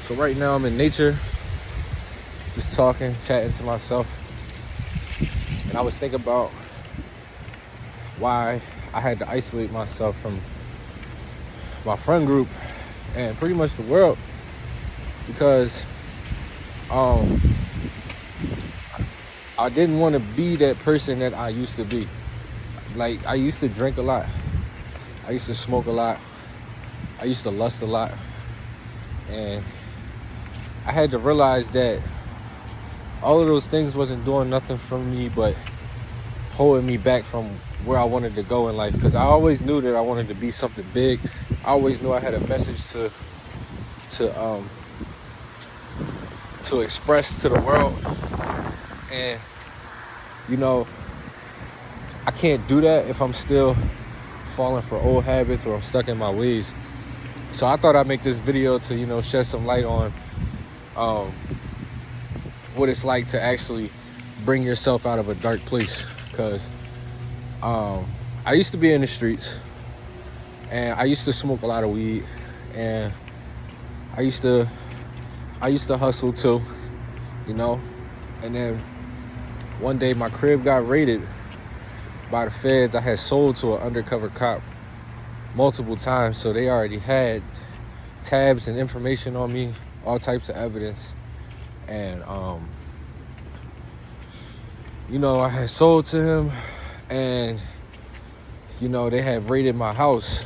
So right now I'm in nature, just talking, chatting to myself. And I was thinking about why I had to isolate myself from my friend group and pretty much the world. Because I didn't want to be that person that I used to be. Like, I used to drink a lot. I used to smoke a lot. I used to lust a lot. And I had to realize that all of those things wasn't doing nothing for me but holding me back from where I wanted to go in life. Because I always knew that I wanted to be something big. I always knew I had a message to express to the world. And, you know, I can't do that if I'm still falling for old habits or I'm stuck in my ways. So I thought I'd make this video to, shed some light on what it's like to actually bring yourself out of a dark place. Because I used to be in the streets, and I used to smoke a lot of weed, and I used to hustle too, and then one day my crib got raided by the feds. I had sold to an undercover cop multiple times, so they already had tabs and information on me, all types of evidence. And I had sold to him, and they had raided my house.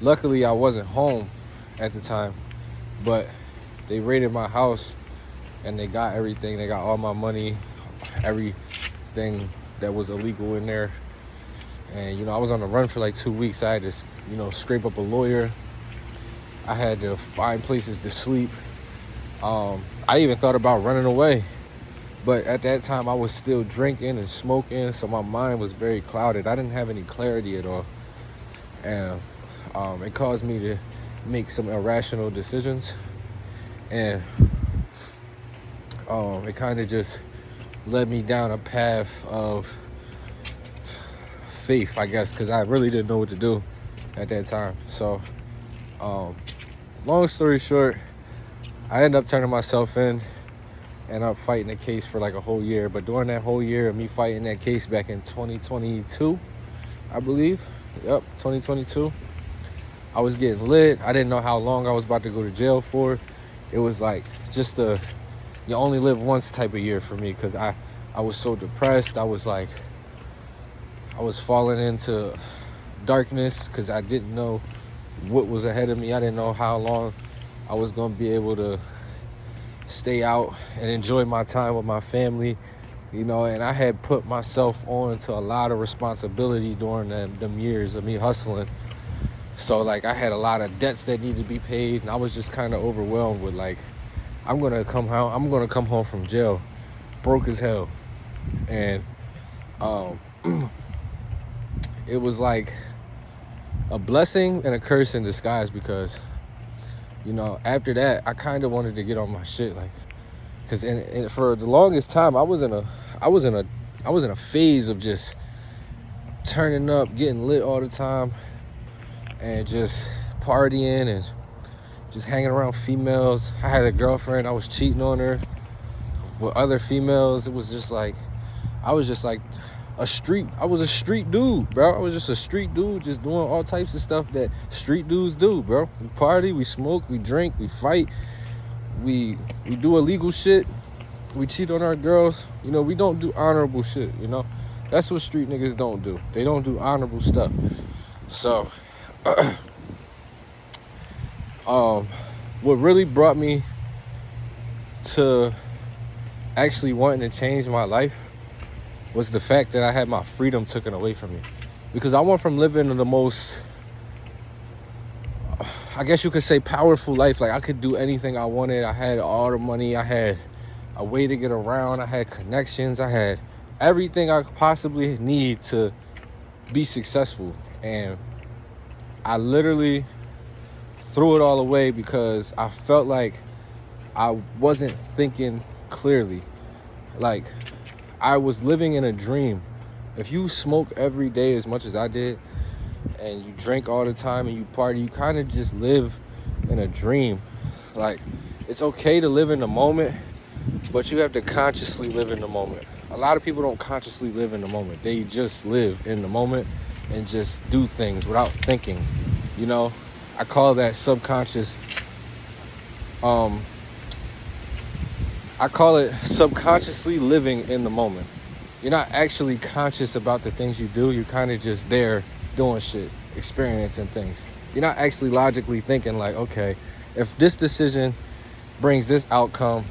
Luckily I wasn't home at the time, but they raided my house and they got everything. They got all my money, everything that was illegal in there. And I was on the run for like 2 weeks. I had to scrape up a lawyer. I had to find places to sleep. I even thought about running away, but at that time I was still drinking and smoking, so my mind was very clouded. I didn't have any clarity at all, and it caused me to make some irrational decisions. And it kind of just led me down a path of faith, I guess, because I really didn't know what to do at that time. So long story short, I ended up turning myself in and up fighting the case for like a whole year. But during that whole year of me fighting that case back in 2022, I believe, 2022, I was getting lit. I didn't know how long I was about to go to jail for. It was like just you only live once type of year for me, because I was so depressed. I was falling into darkness because I didn't know what was ahead of me. I didn't know how long I was going to be able to stay out and enjoy my time with my family, and I had put myself on to a lot of responsibility during them years of me hustling. So like I had a lot of debts that needed to be paid, and I was just kind of overwhelmed with like, I'm gonna come home from jail broke as hell. And it was like a blessing and a curse in disguise, because after that I kind of wanted to get on my shit, like, because for the longest time I was in a phase of just turning up, getting lit all the time, and just partying and just hanging around females. I had a girlfriend, I was cheating on her with other females. It was just like, I was a street dude, bro. I was just a street dude, just doing all types of stuff that street dudes do, bro. We party, we smoke, we drink, we fight, we do illegal shit, we cheat on our girls. We don't do honorable shit, That's what street niggas don't do. They don't do honorable stuff. So what really brought me to actually wanting to change my life was the fact that I had my freedom taken away from me. Because I went from living in the most, I guess you could say, powerful life. Like, I could do anything I wanted. I had all the money. I had a way to get around. I had connections. I had everything I could possibly need to be successful. And I literally threw it all away because I felt like I wasn't thinking clearly. Like, I was living in a dream. If you smoke every day as much as I did, and you drink all the time and you party, you kind of just live in a dream. Like, it's okay to live in the moment, but you have to consciously live in the moment. A lot of people don't consciously live in the moment. They just live in the moment and just do things without thinking. You know, I call that subconscious. I call it subconsciously living in the moment. You're not actually conscious about the things you do. You're kind of just there doing shit, experiencing things. You're not actually logically thinking like, okay, if this decision brings this outcome,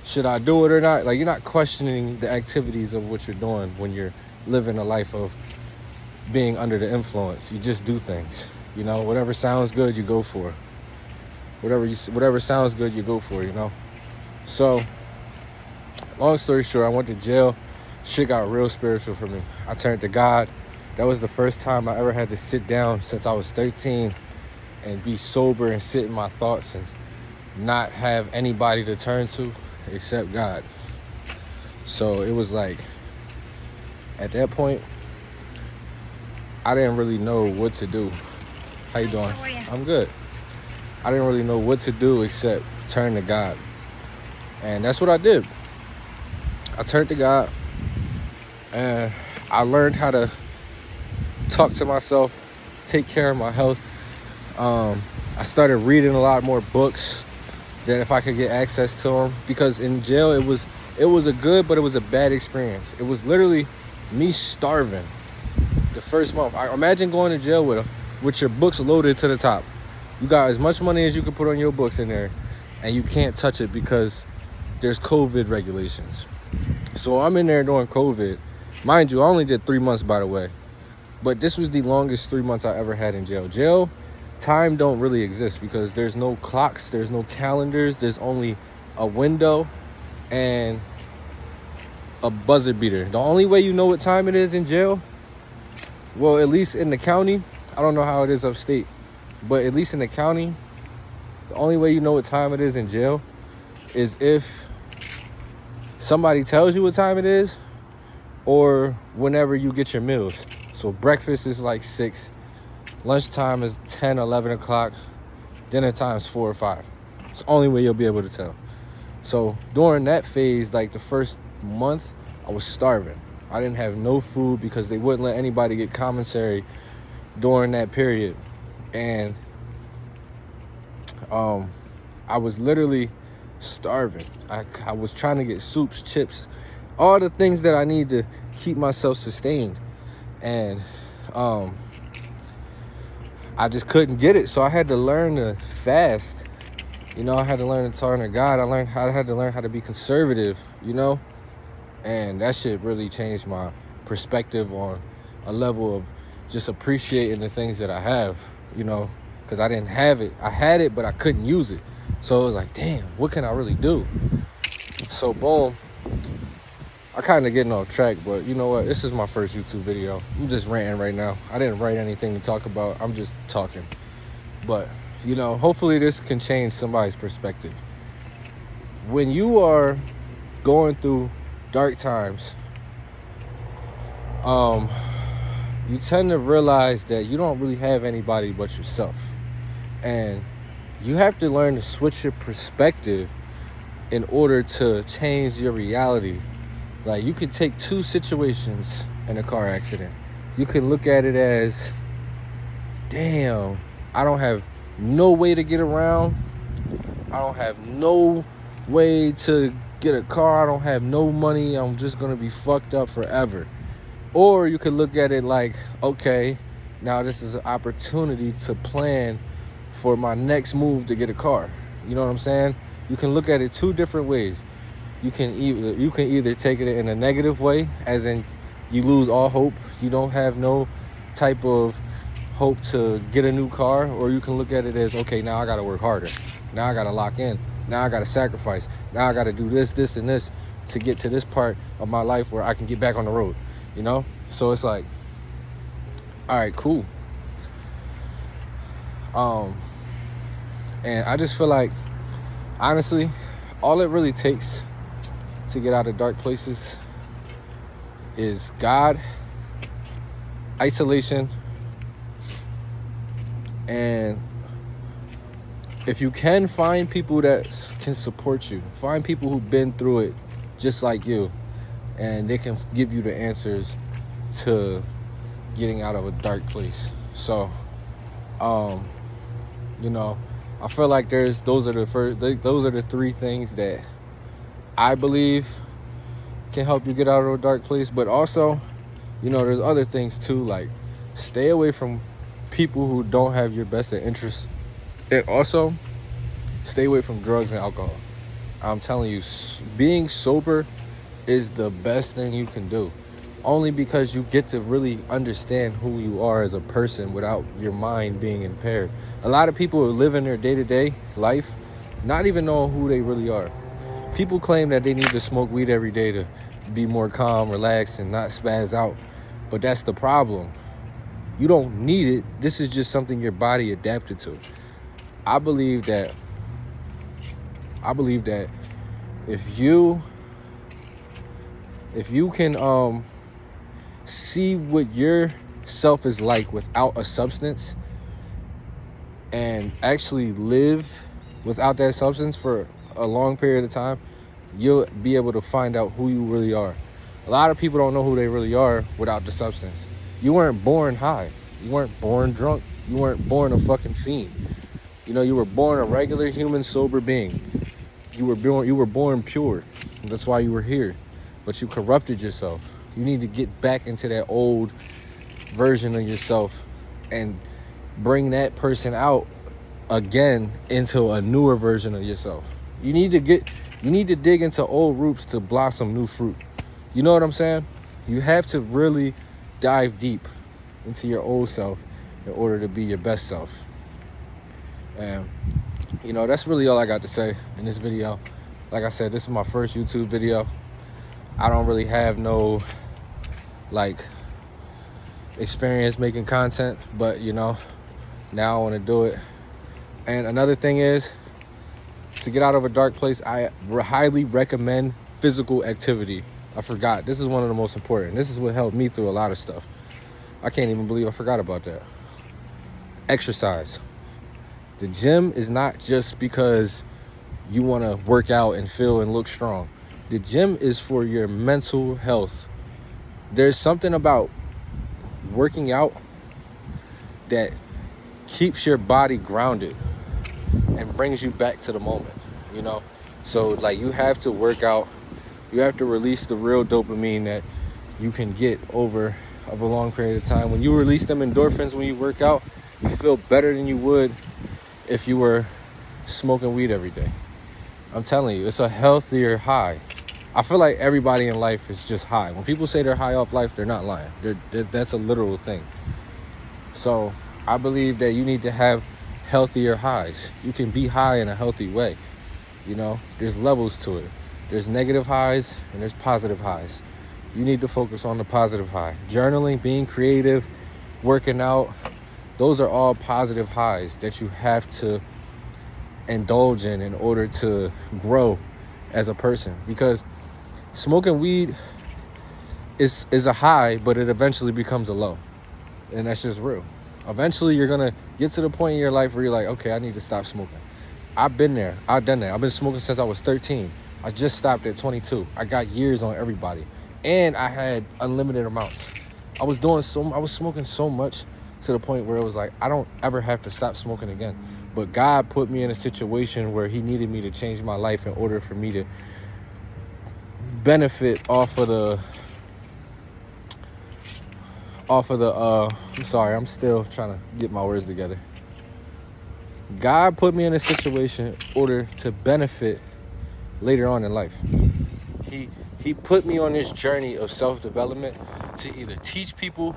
should I do it or not? Like, you're not questioning the activities of what you're doing when you're living a life of being under the influence. You just do things. You know, whatever sounds good, you go for. Whatever sounds good, you go for, you know? So, long story short, I went to jail. Shit got real spiritual for me. I turned to God. That was the first time I ever had to sit down since I was 13 and be sober and sit in my thoughts and not have anybody to turn to except God. So it was like, at that point, I didn't really know what to do. How you doing? How are you? I'm good. I didn't really know what to do except turn to God. And that's what I did. I turned to God and I learned how to talk to myself, take care of my health. I started reading a lot more books that if I could get access to them, because in jail it was a good, but it was a bad experience. It was literally me starving the first month. I imagine going to jail with your books loaded to the top. You got as much money as you can put on your books in there, and you can't touch it because there's COVID regulations. So I'm in there during COVID. Mind you, I only did 3 months, by the way. But this was the longest 3 months I ever had in jail. Jail, time don't really exist because there's no clocks, there's no calendars, there's only a window and a buzzer beater. The only way you know what time it is in jail, well, at least in the county, I don't know how it is upstate, but at least in the county, the only way you know what time it is in jail is if somebody tells you what time it is or whenever you get your meals. So breakfast is like 6, lunchtime is 10, 11 o'clock, dinner time is 4 or 5. It's the only way you'll be able to tell. So during that phase, like the first month, I was starving. I didn't have no food because they wouldn't let anybody get commissary during that period. And I was literally starving. I was trying to get soups, chips, all the things that I need to keep myself sustained. And I just couldn't get it. So I had to learn to fast. You know, I had to learn to turn to God. I had to learn how to be conservative, you know? And that shit really changed my perspective on a level of just appreciating the things that I have, you know? Because I didn't have it. I had it, but I couldn't use it. So it was like, damn, what can I really do? So boom. I kind of getting off track, but you know what? This is my first YouTube video. I'm just ranting right now. I didn't write anything to talk about. I'm just talking. But, you know, hopefully this can change somebody's perspective. When you are going through dark times, you tend to realize that you don't really have anybody but yourself. And you have to learn to switch your perspective in order to change your reality. Like, you could take 2 situations in a car accident. You can look at it as, damn, I don't have no way to get around. I don't have no way to get a car. I don't have no money. I'm just going to be fucked up forever. Or you could look at it like, okay, now this is an opportunity to plan for my next move to get a car. You know what I'm saying? You can look at it 2 different ways. You can either take it in a negative way, as in you lose all hope. You don't have no type of hope to get a new car. Or you can look at it as, okay, now I got to work harder. Now I got to lock in. Now I got to sacrifice. Now I got to do this, this, and this to get to this part of my life where I can get back on the road, you know? So it's like, all right, cool. And I just feel like, honestly, all it really takes to get out of dark places is God, isolation, and if you can find people that can support you, find people who've been through it just like you, and they can give you the answers to getting out of a dark place. So, you know, I feel like those are the three things that I believe can help you get out of a dark place. But also, there's other things too, like stay away from people who don't have your best interests, and also stay away from drugs and alcohol. I'm telling you, being sober is the best thing you can do, only because you get to really understand who you are as a person without your mind being impaired. A lot of people live in their day-to-day life not even knowing who they really are. People claim that they need to smoke weed every day to be more calm, relaxed, and not spaz out, but that's the problem. You don't need it. This is just something your body adapted to. I believe that if you can see what your self is like without a substance and actually live without that substance for a long period of time, you'll be able to find out who you really are. A lot of people don't know who they really are without the substance. You weren't born high. You weren't born drunk. You weren't born a fucking fiend. You were born a regular human sober being. You were born pure. That's why you were here. But you corrupted yourself. You need to get back into that old version of yourself and bring that person out again into a newer version of yourself. You need to dig into old roots to blossom new fruit. You know what I'm saying? You have to really dive deep into your old self in order to be your best self. And that's really all I got to say in this video. Like I said, this is my first YouTube video. I don't really have no experience making content, but now I want to do it. And another thing is, to get out of a dark place, I highly recommend physical activity. I forgot. This is one of the most important. This is what helped me through a lot of stuff. I can't even believe I forgot about that. Exercise. The gym is not just because you want to work out and feel and look strong. The gym is for your mental health. There's something about working out that keeps your body grounded and brings you back to the moment, So you have to work out. You have to release the real dopamine that you can get over a long period of time. When you release them endorphins when you work out, you feel better than you would if you were smoking weed every day. I'm telling you, it's a healthier high. I feel like everybody in life is just high. When people say they're high off life, they're not lying. That's a literal thing. So I believe that you need to have healthier highs. You can be high in a healthy way. There's levels to it. There's negative highs and there's positive highs. You need to focus on the positive high. Journaling, being creative, working out, those are all positive highs that you have to indulge in order to grow as a person. Because smoking weed is a high, but it eventually becomes a low. And that's just real. Eventually, you're going to get to the point in your life where you're like, okay, I need to stop smoking. I've been there. I've done that. I've been smoking since I was 13. I just stopped at 22. I got years on everybody. And I had unlimited amounts. I was smoking so much to the point where it was like, I don't ever have to stop smoking again. But God put me in a situation where he needed me to change my life in order for me to benefit off of the I'm sorry, I'm still trying to get my words together. God put me in a situation in order to benefit later on in life. He put me on this journey of self-development to either teach people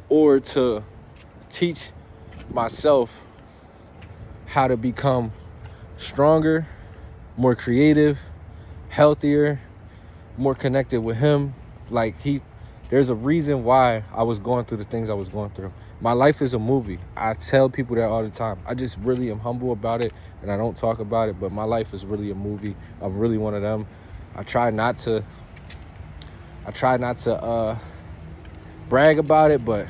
or to teach myself how to become stronger, more creative, healthier, more connected with him. There's a reason why I was going through the things I was going through. My life is a movie. I tell people that all the time. I just really am humble about it, and I don't talk about it, but my life is really a movie. I'm really one of them. I try not to brag about it, but,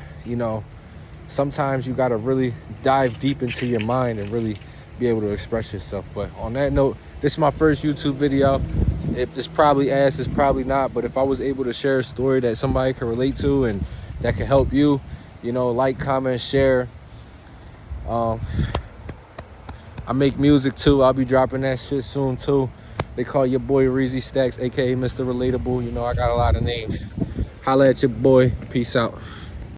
sometimes you gotta really dive deep into your mind and really be able to express yourself. But on that note, this is my first YouTube video. If it's probably ass, it's probably not. But if I was able to share a story that somebody can relate to and that can help you, you know, like, comment, share. I make music too. I'll be dropping that shit soon too. They call your boy Reezy Stacks, aka Mr. Relatable. You know, I got a lot of names. Holla at your boy. Peace out.